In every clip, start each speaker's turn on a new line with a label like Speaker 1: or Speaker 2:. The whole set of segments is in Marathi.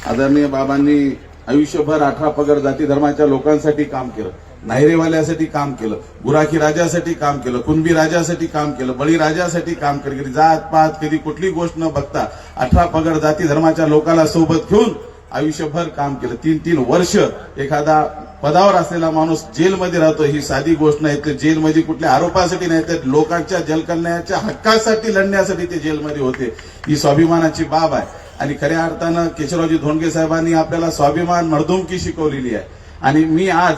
Speaker 1: आदरणीय बाबांनी आयुष्यभर 18 पगड जाती धर्माच्या लोकांसाठी काम केलं, नायरेवाल्यासाठी काम केलं, गुराखी राजासाठी काम केलं, कुणबी राजासाठी काम केलं, बळी राजासाठी काम केलं. कधी जात पात कधी कुठली गोष्ट न बघता 18 पगड जाती धर्माच्या लोकांना सोबत घेऊन आयुष्यभर काम केलं. 3-3 वर्ष एखादा पदावर असलेला माणूस जेलमध्ये राहतो ही साधी गोष्ट नाही. ते जेलमध्ये कुठल्या आरोपासाठी नाही तर लोकांच्या जलकल्याणाच्या हक्कासाठी लढण्यासाठी ते जेलमध्ये होते. ही स्वाभिमानाची बाब आहे आणि खऱ्या अर्थानं केशवरावजी धोंडगे साहेबांनी आपल्याला स्वाभिमान मर्दुमकी शिकवलेली आहे. आणि मी आज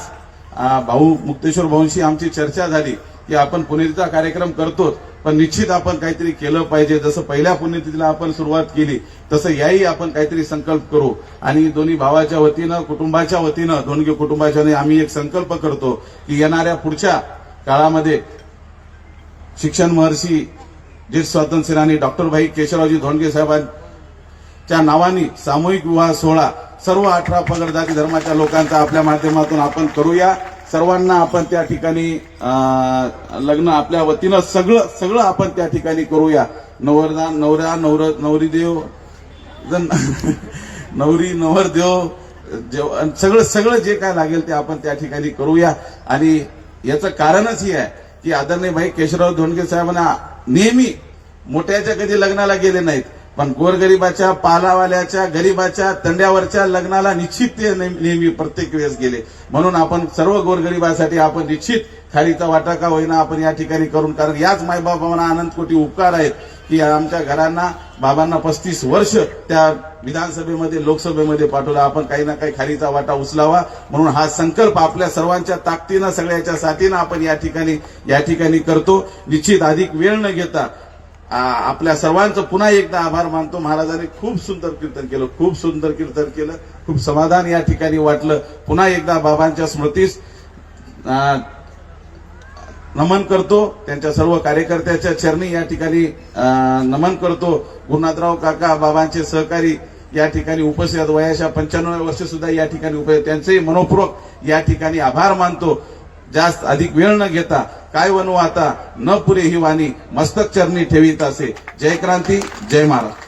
Speaker 1: भाऊ मुक्तेश्वर भाऊंशी आमची चर्चा झाली की आपण पुण्यतिथीचा कार्यक्रम करतो पण निश्चित आपण काहीतरी केलं पाहिजे. जसं पहिल्या पुण्यतिथीला आपण सुरुवात केली तसं याही आपण काहीतरी संकल्प करू आणि दोन्ही भावाच्या वतीनं कुटुंबाच्या वतीनं धोंडगे कुटुंबाच्या वतीने आम्ही एक संकल्प करतो की येणाऱ्या पुढच्या काळामध्ये शिक्षण महर्षी ज्येष्ठ स्वातंत्र्य सेनानी डॉक्टर भाई केशवरावजी धोंडगे साहेबांच्या नावाने सामूहिक विवाह सोहळा सर्व 18 पगड जाती धर्माच्या लोकांचा आपल्या माध्यमातून आपण करूया. सर्वांना आपण त्या ठिकाणी लग्न आपल्या वतीनं सगळं आपण त्या ठिकाणी करूया. नवरदान नवरा नवरी देव नवरी नवरदेव सगळं जे काय लागेल ते आपण त्या ठिकाणी करूया. आणि याचं कारणच हे आहे की आदरणीय भाई केशवराव धोंडगे साहेबांना नेहमी मोठ्याच्या कधी लग्नाला गेले नाहीत पण गोरगरिबाच्या पालावाल्याच्या गरीबाच्या तंड्यावरच्या लग्नाला निश्चित ते नेहमी प्रत्येक वेळेस गेले. म्हणून आपण सर्व गोरगरिबासाठी आपण निश्चित खारीचा वाटा का होईना आपण या ठिकाणी करून, कारण याच मायबाबांना अनंत कोटी उपकार आहेत की आमच्या घरांना बाबांना 35 वर्ष त्या विधानसभेमध्ये लोकसभेमध्ये पाठवलं. आपण काही ना काही खारीचा वाटा उचलावा म्हणून हा संकल्प आपल्या सर्वांच्या ताकदीनं सगळ्याच्या साथीनं आपण या ठिकाणी करतो. निश्चित अधिक वेळ न घेता आपल्या सर्वांचं पुन्हा एकदा आभार मानतो. महाराजांनी खूप सुंदर कीर्तन केलं, खूप समाधान या ठिकाणी वाटलं. पुन्हा एकदा बाबांच्या स्मृतीस नमन करतो, त्यांच्या सर्व कार्यकर्त्याच्या चरणी या ठिकाणी नमन करतो. गुरुनाथराव काका बाबांचे सहकारी या ठिकाणी उपस्थित आहेत. वयाच्या 95 वर्ष सुद्धा या ठिकाणी उपस्थित, त्यांचेही मनोपूर्वक या ठिकाणी आभार मानतो. जास्त अधिक वेळ न घेता काय वनू आता न पुरे ही वाणी मस्तक चरणी ठेवीत असे. जय क्रांती, जय महाराज.